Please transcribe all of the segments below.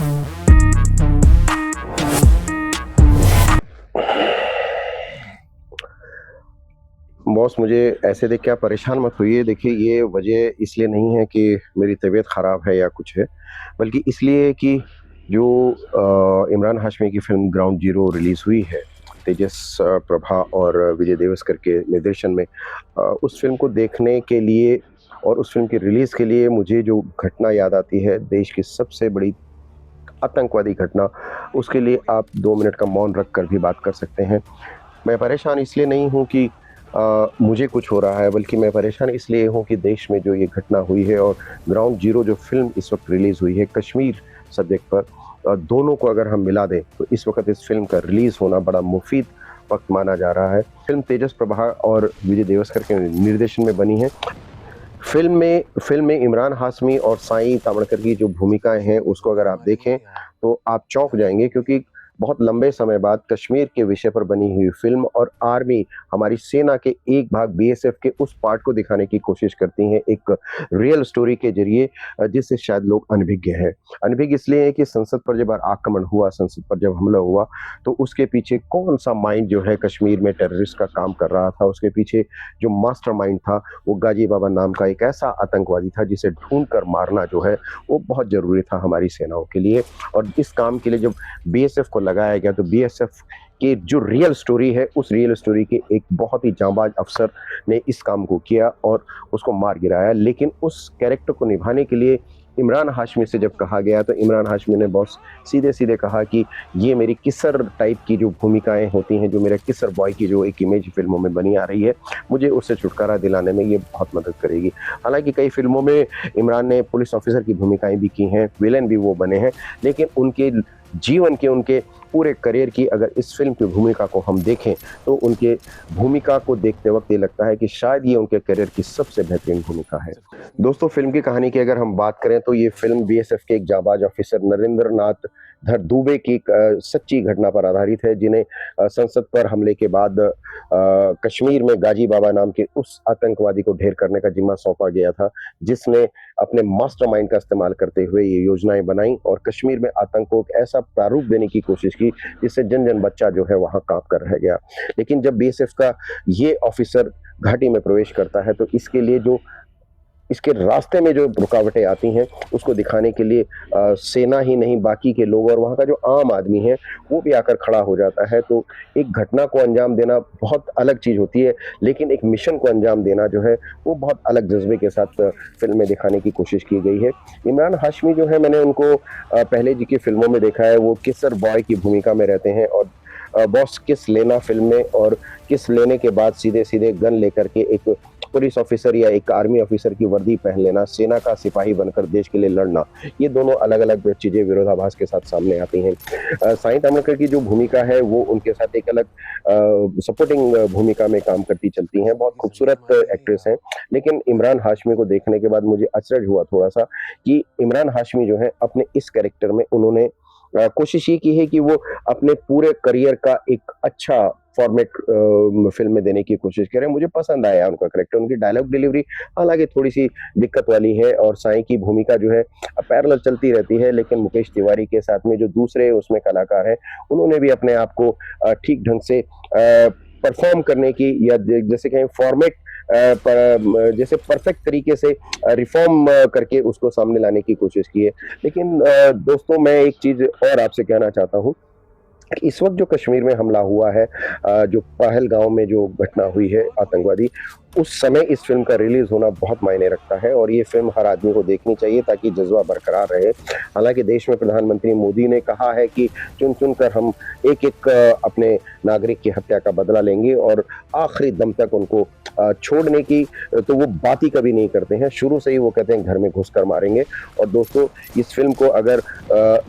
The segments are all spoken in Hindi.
बॉस, मुझे ऐसे देख के आप परेशान मत होइए। देखिए, ये वजह इसलिए नहीं है कि मेरी तबीयत ख़राब है या कुछ है, बल्कि इसलिए कि जो इमरान हाशमी की फ़िल्म ग्राउंड ज़ीरो रिलीज़ हुई है, तेजस प्रभा और विजय देवस्कर के निर्देशन में, उस फ़िल्म को देखने के लिए और उस फ़िल्म की रिलीज़ के लिए मुझे जो घटना याद आती है, देश की सबसे बड़ी आतंकवादी घटना, उसके लिए आप 2 मिनट का मौन रख कर भी बात कर सकते हैं। मैं परेशान इसलिए नहीं हूँ कि मुझे कुछ हो रहा है, बल्कि मैं परेशान इसलिए हूँ कि देश में जो ये घटना हुई है और ग्राउंड ज़ीरो जो फ़िल्म इस वक़्त रिलीज़ हुई है कश्मीर सब्जेक्ट पर, दोनों को अगर हम मिला दें तो इस वक़्त इस फ़िल्म का रिलीज़ होना बड़ा मुफ़ीद वक़्त माना जा रहा है। फ़िल्म तेजस प्रभा और विजय देवस्कर के निर्देशन में बनी है। फ़िल्म में इमरान हाशमी और साईं तामड़कर की जो भूमिकाएँ हैं, उसको अगर आप देखें, तो आप चौंक जाएँगे, क्योंकि बहुत लंबे समय बाद कश्मीर के विषय पर बनी हुई फ़िल्म और आर्मी, हमारी सेना के एक भाग बीएसएफ के उस पार्ट को दिखाने की कोशिश करती हैं, एक रियल स्टोरी के ज़रिए, जिससे शायद लोग अनभिज्ञ हैं। अनभिज्ञ इसलिए हैं कि संसद पर जब आक्रमण हुआ, संसद पर जब हमला हुआ, तो उसके पीछे कौन-सा माइंड जो है कश्मीर में टेररिस्ट का काम कर रहा था, उसके पीछे जो मास्टरमाइंड था, वो गाजी बाबा नाम का एक ऐसा आतंकवादी था जिसे ढूंढ कर मारना जो है वो बहुत ज़रूरी था हमारी सेनाओं के लिए। और इस काम के लिए जब बीएसएफ को लगाया गया, तो बीएसएफ की जो रियल स्टोरी है, उस रियल स्टोरी के एक बहुत ही जांबाज अफसर ने इस काम को किया और उसको मार गिराया। लेकिन उस कैरेक्टर को निभाने के लिए इमरान हाशमी से जब कहा गया, तो इमरान हाशमी ने बॉस सीधे-सीधे कहा कि ये मेरी किसर टाइप की जो भूमिकाएँ होती हैं, जो मेरा किसर बॉय की जो एक इमेज फ़िल्मों में बनी आ रही है, मुझे उससे छुटकारा दिलाने में ये बहुत मदद करेगी। हालाँकि कई फ़िल्मों में इमरान ने पुलिस ऑफ़िसर की भूमिकाएँ भी की हैं, विलेन भी वो बने हैं, लेकिन उनके जीवन के, उनके पूरे करियर की अगर इस फ़िल्म की भूमिका को हम देखें, तो उनके भूमिका को देखते वक़्त ये लगता है कि शायद ये उनके करियर की सबसे बेहतरीन भूमिका है। दोस्तों, फ़िल्म की कहानी की अगर हम बात करें, तो ये फ़िल्म बीएसएफ के एक जांबाज ऑफ़िसर नरेंद्र नाथ धर दुबे की एक सच्ची घटना पर आधारित है, जिन्हें संसद पर हमले के बाद कश्मीर में गाजी बाबा नाम के उस आतंकवादी को ढेर करने का ज़िम्मा सौंपा गया था, जिसने अपने मास्टरमाइंड का इस्तेमाल करते हुए ये योजनाएँ बनाई और कश्मीर में आतंक को एक ऐसा प्रारूप देने की कोशिश की, जिससे जन-जन बच्चा जो है वहाँ काँप कर रह गया। लेकिन जब बीएसएफ का ये ऑफ़िसर घाटी में प्रवेश करता है, तो इसके लिए जो इसके रास्ते में जो रुकावटें आती हैं, उसको दिखाने के लिए सेना ही नहीं, बाकी के लोग और वहाँ का जो आम आदमी है, वो भी आकर खड़ा हो जाता है। तो एक घटना को अंजाम देना बहुत अलग चीज़ होती है, लेकिन एक मिशन को अंजाम देना जो है, वो बहुत अलग जज़्बे के साथ फ़िल्म में दिखाने की कोशिश की गई है। इमरान हाशमी जो है, मैंने उनको पहले जी की फ़िल्मों में देखा है, वो किसर बॉय की भूमिका में रहते हैं और बॉस किस लेना फ़िल्म में, और किस लेने के बाद सीधे-सीधे गन लेकर के एक पुलिस ऑफिसर या एक आर्मी ऑफिसर की वर्दी पहन लेना, सेना का सिपाही बनकर देश के लिए लड़ना, ये दोनों अलग-अलग चीज़ें विरोधाभास के साथ सामने आती हैं। साईं तामड़कर की जो भूमिका है, वो उनके साथ एक अलग सपोर्टिंग भूमिका में काम करती चलती हैं, बहुत खूबसूरत एक्ट्रेस हैं। लेकिन इमरान हाशमी को देखने के बाद मुझे अचरज हुआ थोड़ा-सा कि इमरान हाशमी जो हैं, अपने इस कैरेक्टर में उन्होंने कोशिश ये की है कि वो अपने पूरे करियर का एक अच्छा फॉर्मेट फ़िल्म में देने की कोशिश करें। मुझे पसंद आया उनका कैरेक्टर, उनकी डायलॉग डिलीवरी हालाँकि थोड़ी-सी दिक्कत वाली है और साईं की भूमिका जो है पैरेलल चलती रहती है, लेकिन मुकेश तिवारी के साथ में जो दूसरे उसमें कलाकार हैं, उन्होंने भी अपने आप को ठीक ढंग से परफ़ॉर्म करने की, या ज जैसे कहें फॉर्मेट जैसे परफेक्ट तरीके से रिफ़ॉर्म करके उसको सामने लाने की कोशिश की है। लेकिन दोस्तों, मैं एक चीज़ और आपसे कहना चाहता हूँ, इस वक़्त जो कश्मीर में हमला हुआ है, जो पहलगाँव में जो घटना हुई है आतंकवादी, उस समय इस फ़िल्म का रिलीज़ होना बहुत मायने रखता है और ये फ़िल्म हर आदमी को देखनी चाहिए ताकि जज़्बा बरकरार रहे। हालाँकि देश में प्रधानमंत्री मोदी ने कहा है कि चुन-चुन कर हम एक-एक अपने नागरिक की हत्या का बदला लेंगे और आखिरी दम तक उनको छोड़ने की तो वो बात ही कभी नहीं करते हैं। शुरू से ही वो कहते हैं घर में घुसकर मारेंगे। और दोस्तों, इस फ़िल्म को अगर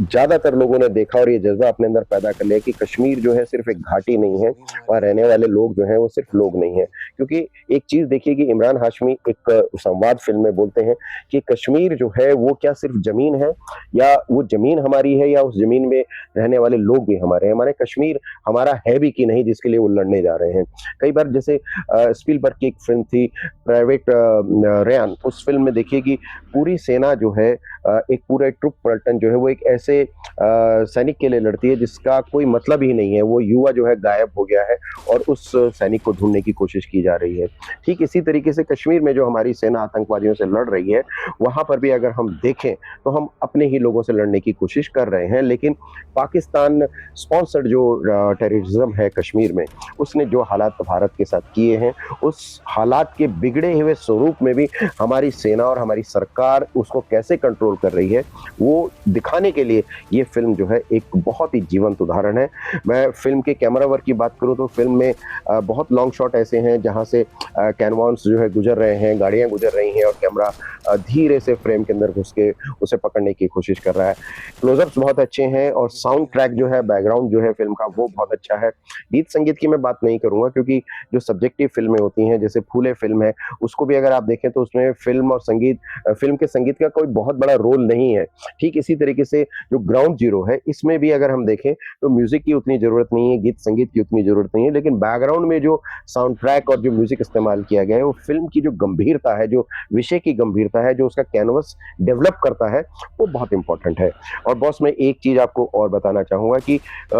ज़्यादातर लोगों ने देखा और ये जज़्बा अपने अंदर पैदा कर ले कि कश्मीर जो है सिर्फ एक घाटी नहीं है, वहाँ रहने वाले लोग जो हैं वो सिर्फ लोग नहीं हैं। क्योंकि एक चीज़ देखिए कि इमरान हाशमी एक संवाद फ़िल्म में बोलते हैं कि कश्मीर जो है वो क्या सिर्फ ज़मीन है, या वो ज़मीन हमारी है, या उस ज़मीन में रहने वाले लोग भी हमारे हैं। हमारे कश्मीर हमारा है भी कि नहीं जिसके लिए वो लड़ने जा रहे हैं। कई बार जैसे स्पीलबर्ग की एक फ़िल्म थी प्राइवेट रेयान, उस फ़िल्म में देखिए कि पूरी सेना जो है एक पूरे ट्रुप पलटन जो है वो एक ऐसे सैनिक के लिए लड़ती है जिसका कोई मतलब ही नहीं है। वो युवा जो है गायब हो गया है और उस सैनिक को ढूँढने की कोशिश की जा रही है। ठीक इसी तरीके से कश्मीर में जो हमारी सेना आतंकवादियों से लड़ रही है, वहाँ पर भी अगर हम देखें तो हम अपने ही लोगों से लड़ने की कोशिश कर रहे हैं। लेकिन पाकिस्तान स्पॉन्सर्ड जो टेररिज्म है कश्मीर में, उसने जो हालात भारत के साथ किए हैं, उस हालात के बिगड़े हुए स्वरूप में भी हमारी सेना और हमारी सरकार उसको कैसे कंट्रोल कर रही है, वो दिखाने के लिए ये फ़िल्म जो है एक बहुत ही जीवंत उदाहरण है। मैं फ़िल्म के कैमरा वर्क की बात करूँ तो फ़िल्म में बहुत लॉन्ग शॉट ऐसे हैं जहाँ से कैनवास जो है गुजर रहे हैं, गाड़ियाँ गुजर रही हैं और कैमरा धीरे से फ्रेम के अंदर घुस के उसे पकड़ने की कोशिश कर रहा है। क्लोज़अप्स बहुत अच्छे हैं और साउंड ट्रैक जो है, बैकग्राउंड जो है फ़िल्म का वो बहुत अच्छा है। गीत संगीत की मैं बात नहीं करूँगा क्योंकि जो सब्जेक्टिव फ़िल्में होती हैं, जैसे फूले फ़िल्म है, उसको भी अगर आप देखें तो उसमें फ़िल्म और संगीत फ़िल्म के संगीत का कोई बहुत बड़ा रोल नहीं है। ठीक इसी तरीके से जो ग्राउंड ज़ीरो है, इसमें भी अगर हम देखें तो म्यूज़िक की उतनी ज़रूरत नहीं है, गीत संगीत की उतनी ज़रूरत नहीं है, लेकिन बैकग्राउंड में जो साउंड ट्रैक और जो म्यूज़िक इस्तेमाल किया गया है, वो फ़िल्म की जो गंभीरता है, जो विषय की गंभीरता है, जो उसका कैनवस डेवलप करता है, वो बहुत इम्पोर्टेंट है। और बॉस मैं एक चीज़ आपको और बताना चाहूँगा कि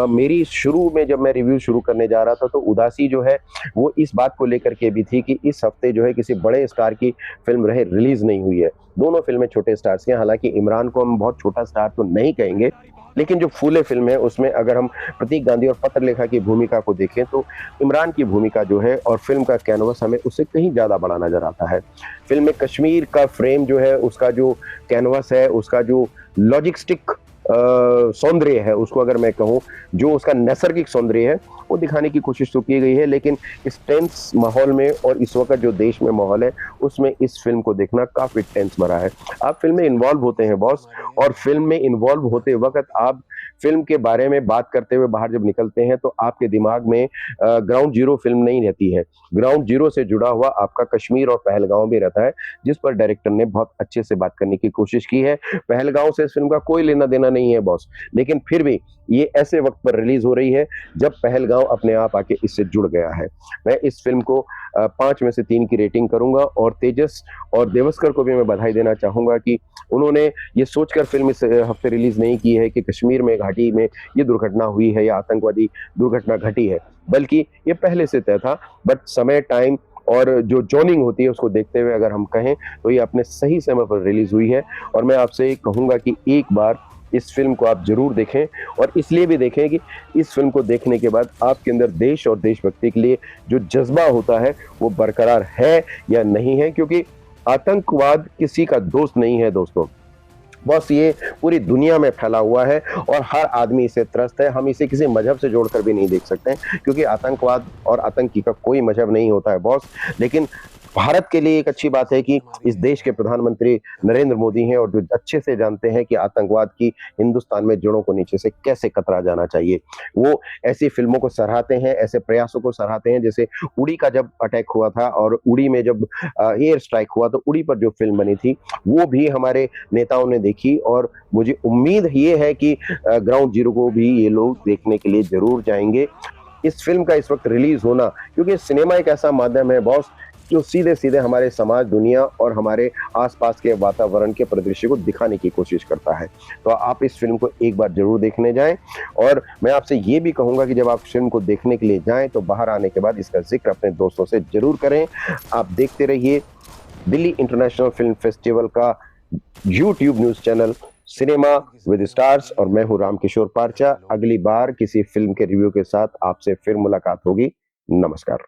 मेरी शुरू में जब मैं रिव्यू शुरू करने जा रहा था तो उदासी जो है वो इस बात को लेकर के भी थी कि इस हफ्ते जो है किसी बड़े स्टार की फ़िल्म रहे रिलीज़ नहीं हुई है। दोनों फ़िल्में छोटे स्टार्स की हैं, हालाँकि इमरान को हम बहुत छोटा स्टार तो नहीं कहेंगे, लेकिन जो फूले फ़िल्म है उसमें अगर हम प्रतीक गांधी और पत्रलेखा की भूमिका को देखें तो इमरान की भूमिका जो है और फ़िल्म का कैनवस हमें उससे कहीं ज़्यादा बड़ा नज़र आता है। फ़िल्म में कश्मीर का फ्रेम जो है, उसका जो कैनवस है, उसका जो लॉजिस्टिक सौंदर्य है, उसको अगर मैं कहूँ, जो उसका नैसर्गिक सौंदर्य है, वो दिखाने की कोशिश तो की गई है, लेकिन इस टेंस माहौल में और इस वक़्त जो देश में माहौल है, उसमें इस फ़िल्म को देखना काफ़ी टेंस भरा है। आप फ़िल्म में इन्वॉल्व होते हैं बॉस, और फ़िल्म में इन्वॉल्व होते वक़्त आप फ़िल्म के बारे में बात करते हुए बाहर जब निकलते हैं, तो आपके दिमाग में ग्राउंड ज़ीरो फ़िल्म नहीं रहती है। ग्राउंड ज़ीरो से जुड़ा हुआ आपका कश्मीर और पहलगाँव भी रहता है, जिस पर डायरेक्टर ने बहुत अच्छे से बात करने की कोशिश की है। पहलगाँव से इस फ़िल्म का कोई लेना-देना नहीं है बॉस, लेकिन फिर भी ये ऐसे वक़्त पर रिलीज़ हो रही है, जब पहलगाँव अपने आप आके इससे जुड़ गया है। मैं इस फ़िल्म को 5 में से 3 की रेटिंग करूँगा, और तेजस और देवस्कर को भी मैं बधाई देना चाहूँगा कि उन्होंने ये सोचकर फ़िल्म इस हफ़्ते रिलीज़ नहीं की है कि कश्मीर में घाटी में ये दुर्घटना हुई है या आतंकवादी दुर्घटना घटी है, बल्कि ये पहले से तय था। बट समय, टाइम और जो ज़ोनिंग होती है उसको देखते हुए अगर हम कहें, तो ये अपने सही समय पर रिलीज़ हुई है। और मैं आपसे कहूँगा कि एक बार इस फ़िल्म को आप ज़रूर देखें, और इसलिए भी देखें कि इस फ़िल्म को देखने के बाद आपके अंदर देश और देशभक्ति के लिए जो जज़्बा होता है, वो बरकरार है या नहीं है, क्योंकि आतंकवाद किसी का दोस्त नहीं है दोस्तों। बस ये पूरी दुनिया में फैला हुआ है और हर आदमी इससे त्रस्त है। हम इसे किसी मज़हब से जोड़कर भी नहीं देख सकते, क्योंकि आतंकवाद और आतंकी का कोई मज़हब नहीं होता है बॉस। लेकिन भारत के लिए एक अच्छी बात है कि इस देश के प्रधानमंत्री नरेंद्र मोदी हैं, और जो अच्छे से जानते हैं कि आतंकवाद की हिंदुस्तान में जड़ों को नीचे से कैसे कतरा जाना चाहिए। वो ऐसी फ़िल्मों को सराहते हैं, ऐसे प्रयासों को सराहते हैं, जैसे उड़ी का जब अटैक हुआ था और उड़ी में जब एयर स्ट्राइक हुआ, तो उड़ी पर जो फ़िल्म बनी थी, वो भी हमारे नेताओं ने देखी, और मुझे उम्मीद ये है कि ग्राउंड ज़ीरो को भी ये लोग देखने के लिए ज़रूर जाएँगे। इस फ़िल्म का इस वक़्त रिलीज़ होना, क्योंकि सिनेमा एक ऐसा माध्यम है बॉस, जो सीधे-सीधे हमारे समाज, दुनिया और हमारे आस-पास के वातावरण के परिदृश्य को दिखाने की कोशिश करता है। तो आप इस फ़िल्म को एक बार ज़रूर देखने जाएँ, और मैं आपसे ये भी कहूँगा कि जब आप फ़िल्म को देखने के लिए जाएँ, तो बाहर आने के बाद इसका ज़िक्र अपने दोस्तों से ज़रूर करें। आप देखते रहिए दिल्ली इंटरनेशनल फ़िल्म फेस्टिवल का YouTube news channel cinema with stars, और मैं हूँ रामकिशोर पारचा। अगली बार किसी फ़िल्म के रिव्यू के साथ आपसे फिर मुलाकात होगी। नमस्कार।